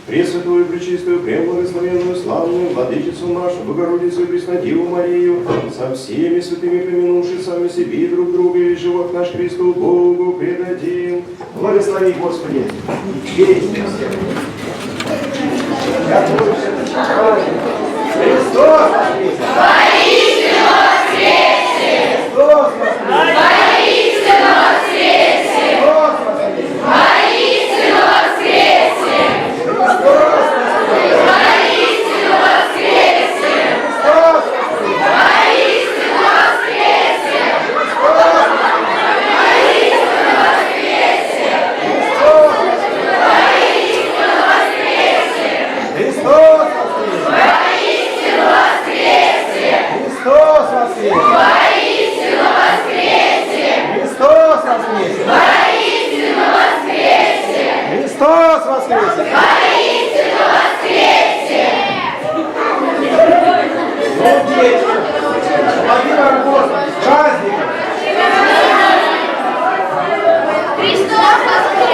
Пресвятую, пречистую, преблагословенную, славную Владычицу нашу, Богородицу и Преснодеву Марию, со всеми святыми помянувши сами себе и друг друга, и живот наш Христу Богу предадим. Благослови, Господи, весь всех. Готовься к празднику. Христос воскресе! Воистину воскресе! Христос воскресе! Воистину воскресе! Христос воскресе! Воистину воскресе! Воистину воскресе! Воистину воскресе! Христос воскресе! Христос воскресе! Воистину воскресе! Христос воскресе! Воистину воскресе! Христос воскресе! Воистину воскресе! Ну, дети, Владимир Господь, с праздником! Христос воскресе!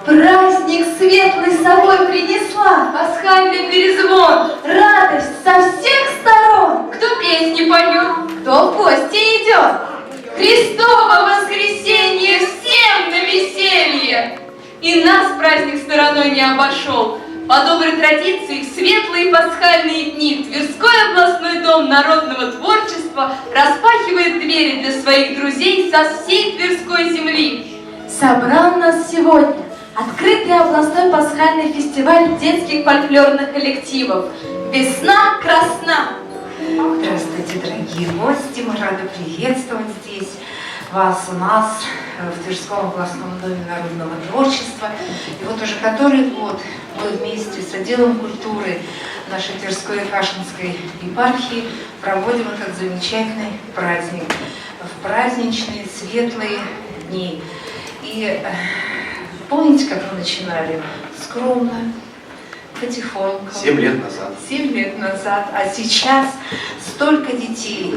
Праздник светлый с собой принесла, пасхальный перезвон, радость со всех сторон. Кто песни поет, кто в гости идет. Христово воскресенье всем на веселье! И нас праздник стороной не обошел. По доброй традиции, в светлые пасхальные дни Тверской областной дом народного творчества распахивает двери для своих друзей со всей Тверской земли. Собрал нас сегодня открытый областной пасхальный фестиваль детских фольклорных коллективов «Весна красна». Здравствуйте, дорогие гости, мы рады приветствовать здесь. вас у нас в Тверском областном доме народного творчества. И вот уже который год мы вместе с отделом культуры нашей Тверской и Кашинской епархии проводим этот замечательный праздник в праздничные светлые дни. И помните, как мы начинали? Скромно, потихоньку. 7 лет назад. 7 лет назад, а сейчас столько детей.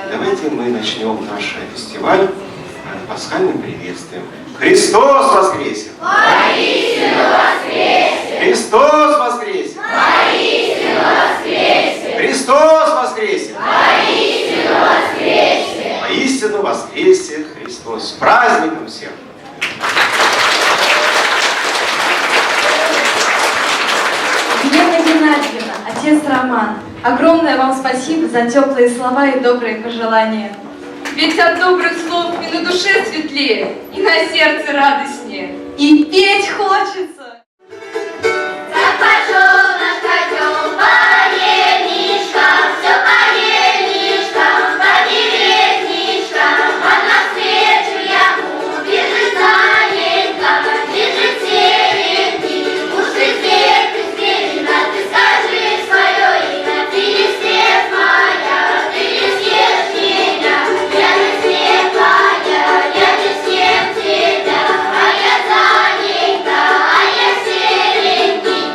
Давайте мы начнем наш фестиваль пасхальным приветствием. Христос воскресе! Воистину воскресе! Христос воскресе! Воистину воскресе! Христос воскресе! Воистину воскресе! Воистину воскресе Христос! С праздником всех! Елена Геннадьевна, отец Роман, огромное вам спасибо за теплые слова и добрые пожелания. Ведь от добрых слов и на душе светлее, и на сердце радостнее, и петь хочется. Как пошел наш котел по ельничкам, все по ельничкам, по деревничкам, а навстречу ему бежит Саненька, бежит серенький, уж ты зверина, ты скажи свое имя, ты не свет моя, ты не съешь меня, я не светлая, я не съем тебя, а я Саненька, а я серенький.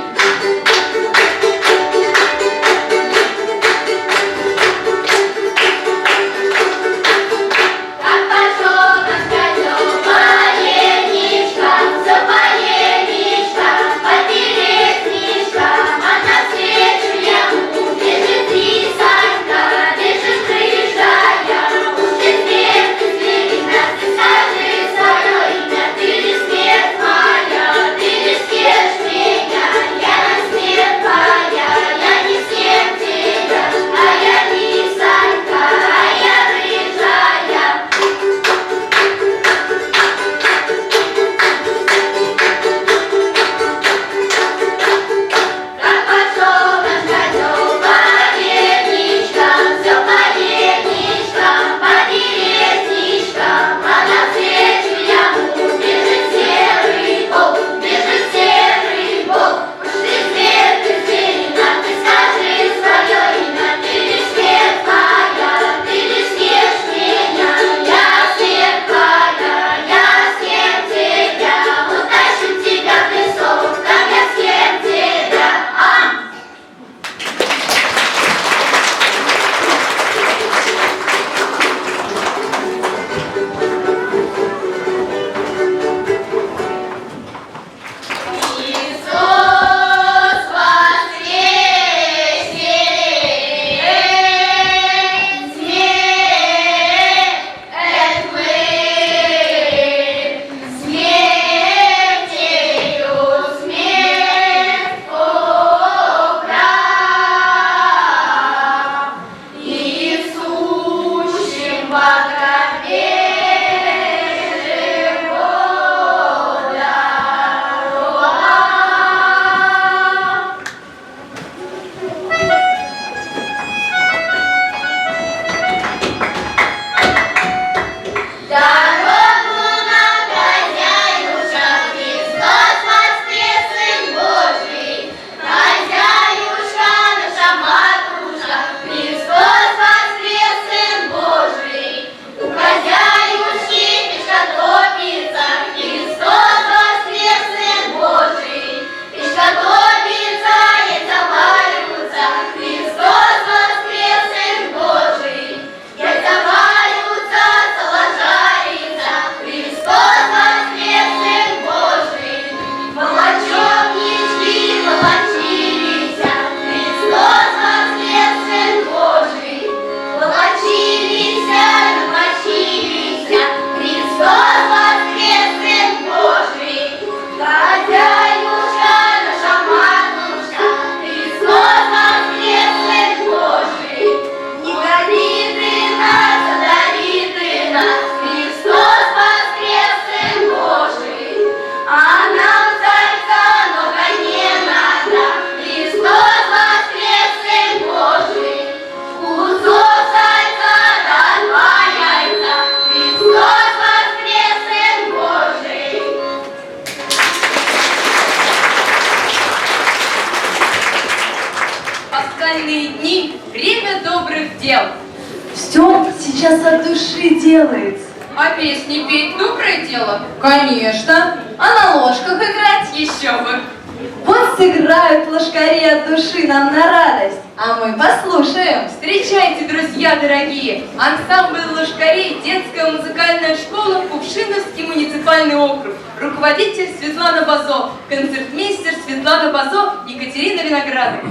дел. Все сейчас от души делается. А песни петь доброе дело? Конечно. А на ложках играть? Еще бы. Вот сыграют ложкари от души нам на радость, а мы послушаем. Встречайте, друзья дорогие, ансамбль ложкарей, детская музыкальная школа, Кувшиновский муниципальный округ. Руководитель Светлана Базо, концертмейстер Светлана Базо, Екатерина Виноградова.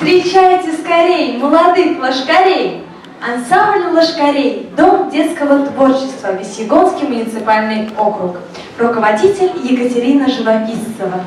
Встречайте скорей молодых лошкарей! Ансамбль лошкарей, Дом детского творчества, Весьегонский муниципальный округ. Руководитель Екатерина Живописцева.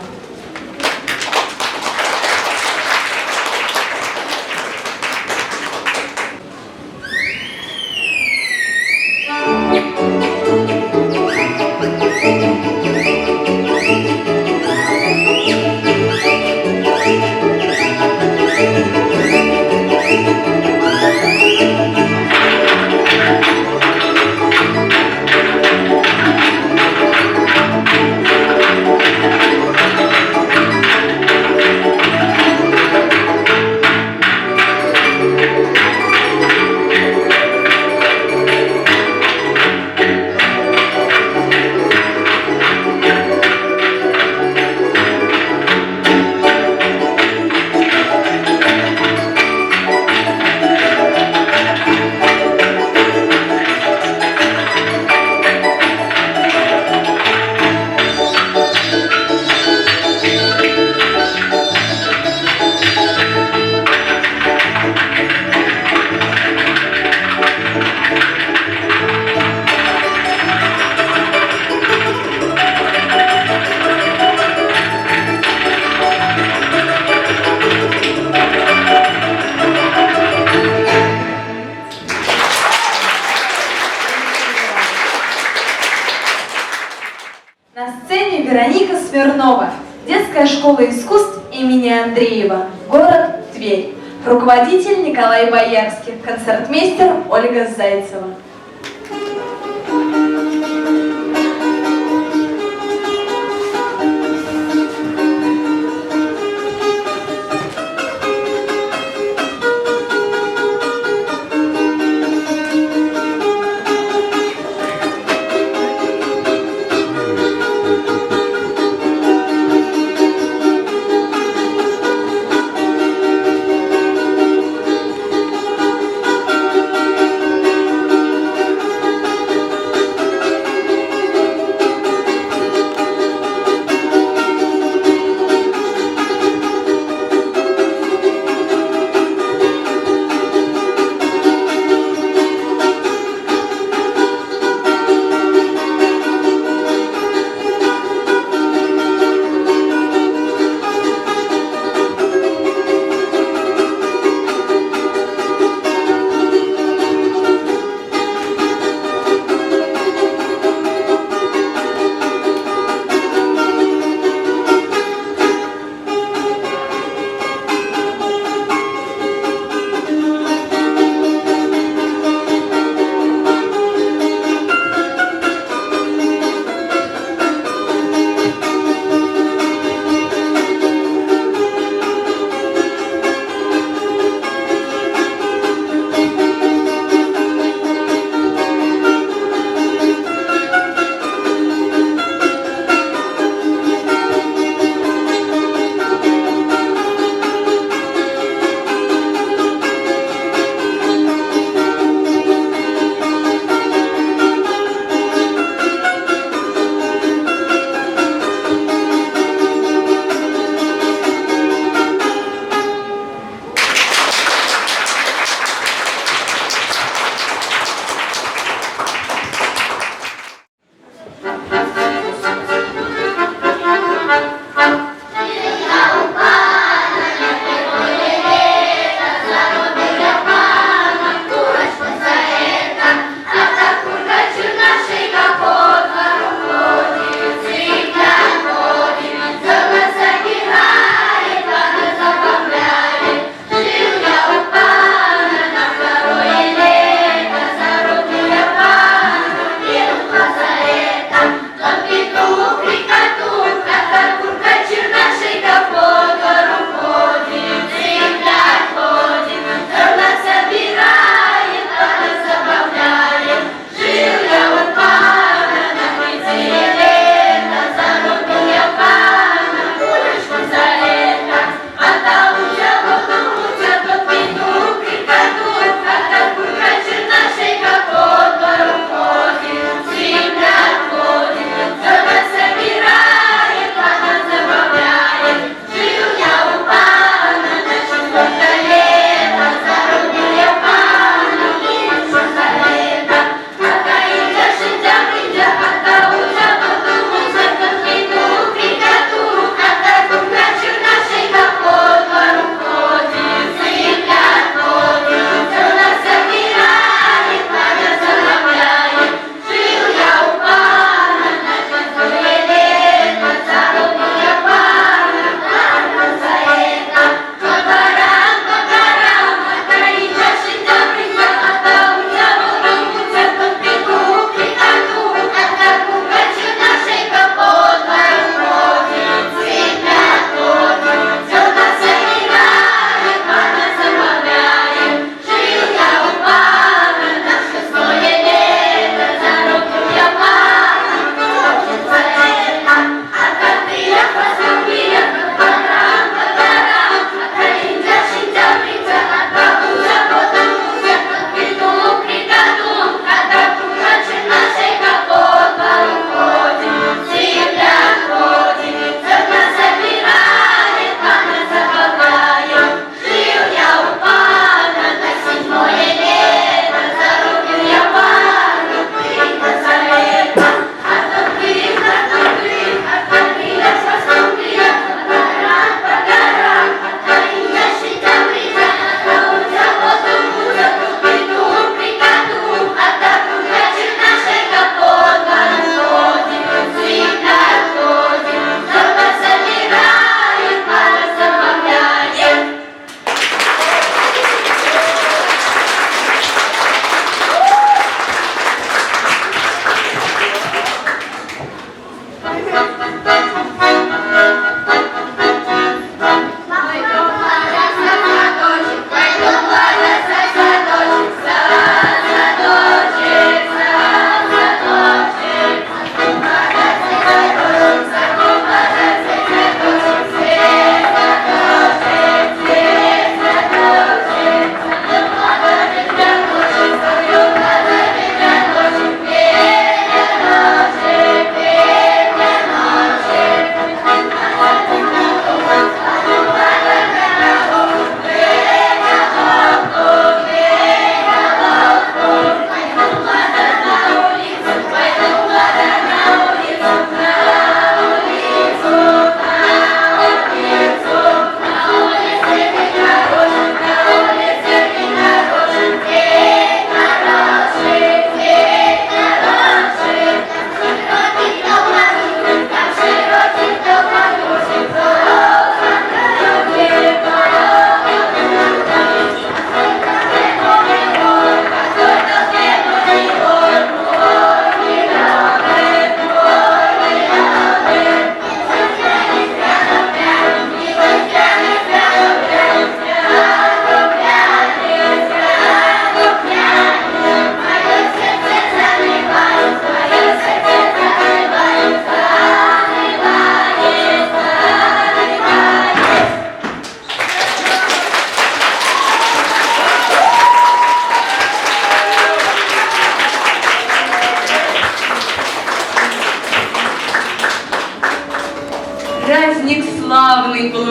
На сцене Вероника Смирнова, детская школа искусств имени Андреева, город Тверь. Руководитель Николай Боярский, концертмейстер Ольга Зайцева.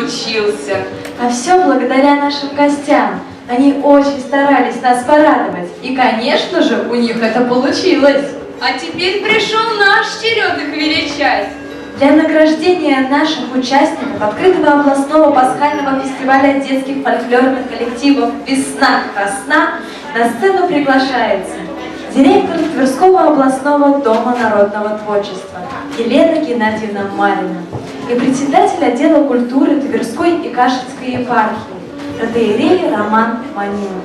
случился. А все благодаря нашим гостям. Они очень старались нас порадовать. И, конечно же, у них это получилось. А теперь пришел наш черед их величать. Для награждения наших участников открытого областного пасхального фестиваля детских фольклорных коллективов «Весна-красна» на сцену приглашается директор Тверского областного дома народного творчества Елена Геннадьевна Марина и председатель отдела культуры Тверской и Кашинской епархии протоиерей Роман Манилов.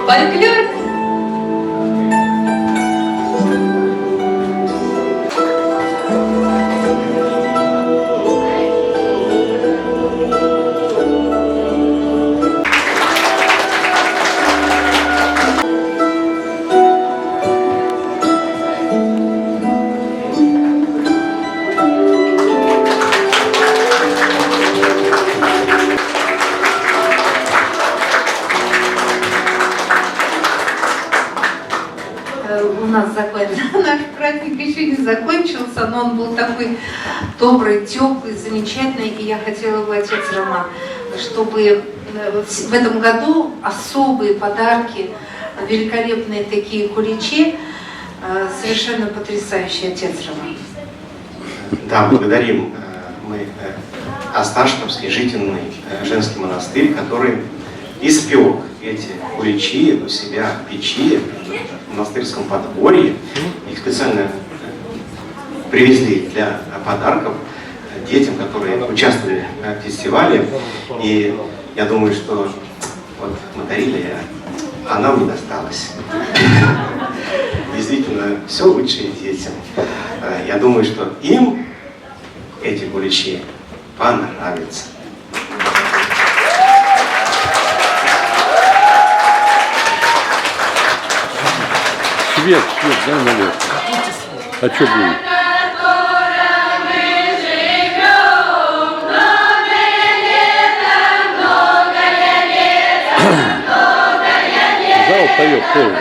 Фольклор. У нас наш праздник еще не закончился, но он был такой добрый, теплый, замечательный. И я хотела бы, отец Роман, чтобы в этом году особые подарки, великолепные такие куличи, совершенно потрясающий, отец Роман. Да, благодарим мы Осташковский жительный женский монастырь, который испек эти куличи у себя в печи в монастырском подворье. Их специально привезли для подарков детям, которые участвовали в фестивале. И я думаю, что вот мы дарили, а нам не досталось. Действительно, все лучшее детям. Я думаю, что им эти куличи понравятся. Свет, дай налево. А что будет? Зал поет полный.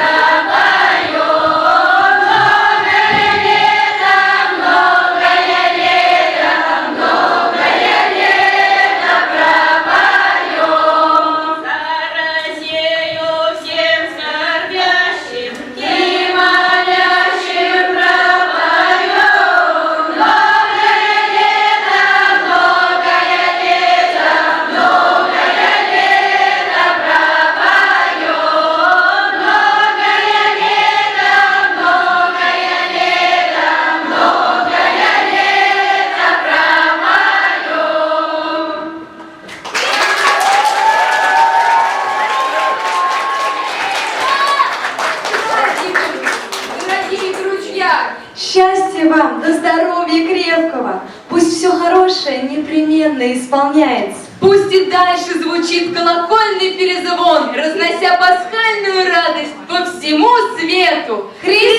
Счастья вам, до здоровья крепкого! Пусть все хорошее непременно исполняется. Пусть и дальше звучит колокольный перезвон, разнося пасхальную радость по всему свету. Христос